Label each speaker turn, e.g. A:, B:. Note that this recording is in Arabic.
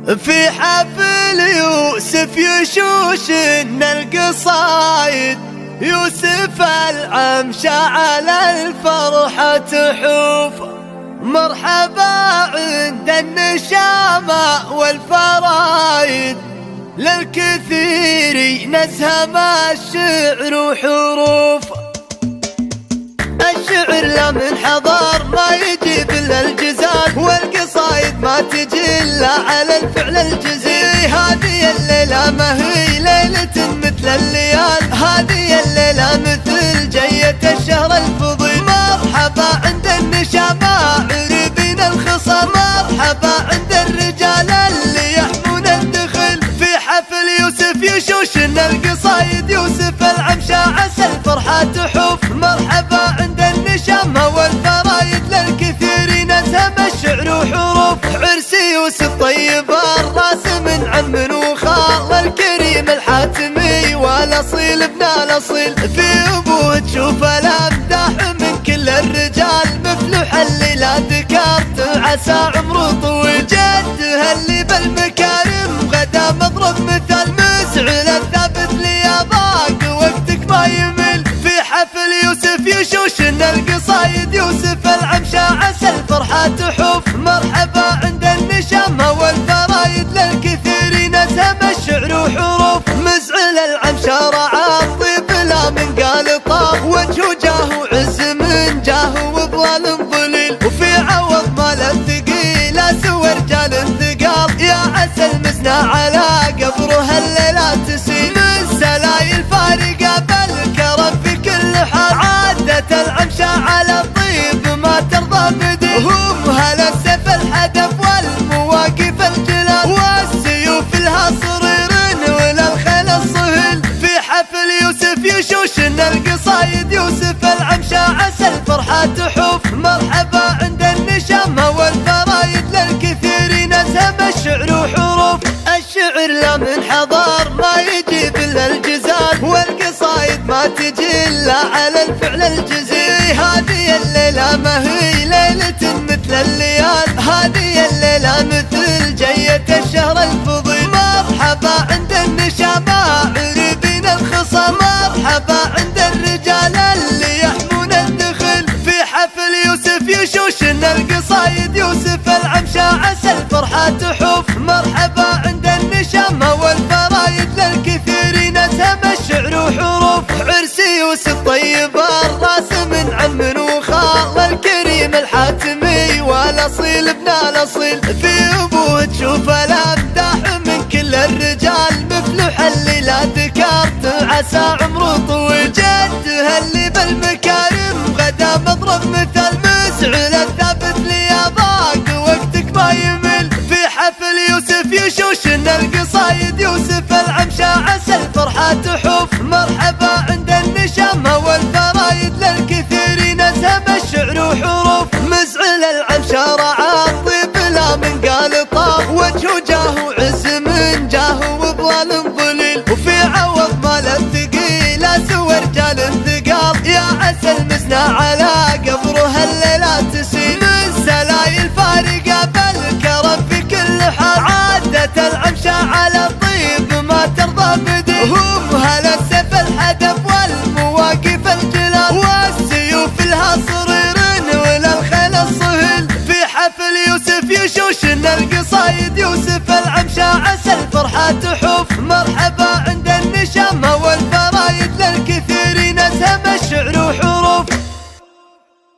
A: في حفل يوسف يشوشن القصايد، يوسف العمش على الفرحة تحوف. مرحبا عند النشامة والفرايد، للكثير نسهم الشعر وحروف. الشعر لا من حضار ما يجيب الا الجزال، والقصايد ما تجي الا على الفعل الجزيل. هذه الليلة ما هي ليلة مثل الليال، هذه الليلة مثل جية الشهر الفضيل. مرحبا عند النشامة عربين الخصام، مرحبا عند الرجال اللي يحمون الدخل. في حفل يوسف يشوشن القصايد، يوسف العمش عسى الفرحة تحوف. مرحبا عند النشامة والفرايد، للكثير نسهم الشعر وحروف. عرس يوسف طيب الراس من عم وخال، الكريم الحاتمي والاصيل ابن الاصيل. في ابوه تشوف الامداح من كل الرجال، مفلوح اللي لا ذكرت عسى عمره طويل. جده اللي بالمكارم غدا مضرب مثال، مسعل الثابت لي ضاق وقتك ما يمل. في حفل يوسف يشوشن القصايد، يوسف العمش عسى الفرحة تحوف. مرحبا عند النشامة والفرايد، للكثير نسهم الشعر وحروف. مزعل العمش رعى الطيب لا من قال طاب، وجهه جاه عز من جاه وظلال ظليل. وفي عوض مال الثقيل سوى رجال ثقال، يا عسى المسنى على قبره الليلة تسيل. من سلايل فارقة بالكرم في كل حال، عادة العمش على الطيب ما ترضى بديل. هم هلا السيف الحدف والمواقف الجلال، والسيوف لها صرير وللخيل الصهيل. في حفل يوسف يشوشن القصايد، يوسف العمش عسى الفرحة تحوف. مرحبا عند النشامة والفرايد، للكثير نسهم الشعر وحروف. الشعر لا من حضار ما يجيب الا الجزال، والقصايد ما تجي الا على الفعل الجزيل. هذه الليلة ما هي ليلة مثل الليال، هذه الليلة مثل جية الشهر الفضيل. مرحبا عند النشامة عربين الخصام، مرحبا عند الرجال اللي يحمون الدخل. في حفل يوسف يشوشن القصايد، يوسف العمش عسى الفرحة تحوف. مرحبا عند النشامة والفرايد، للكثير نسهم الشعر وحروف. عرس يوسف طيب الراس من عم وخال، الكريم الحاتمي والاصيل ابن الاصيل. في ابوه تشوف الامداح من كل الرجال، مفلوح اللي لا ذكرت عسى عمره طويل. جده اللي بالمكارم غدا مضرب مثال، مسعل الثابت لي ضاق وقتك ما يمل. في حفل يوسف يشوشن القصايد، يوسف العمش عسى الفرحة تحوف. مرحبا عند النشامة والفرايد، للكثير نسهم الشعر وحروف. مزعل العمش رعى الطيب لا من قال طاب، وجهه جاه عز من جاه وظلال ظليل. وفي عوض مال الثقيل سوى رجال ثقال، يا عسى المسنى على قبره الليلة تسيل. من سلايل فارقة بالكرم في كل حال، عادة العمش على الطيب ما ترضى بديل. هم هلا السيف الحدف والمواقف الجلال، والسيوف لها صرير وللخيل الصهيل. في حفل يوسف يشوشن القصايد، يوسف العمش عسى الفرحة تحوف.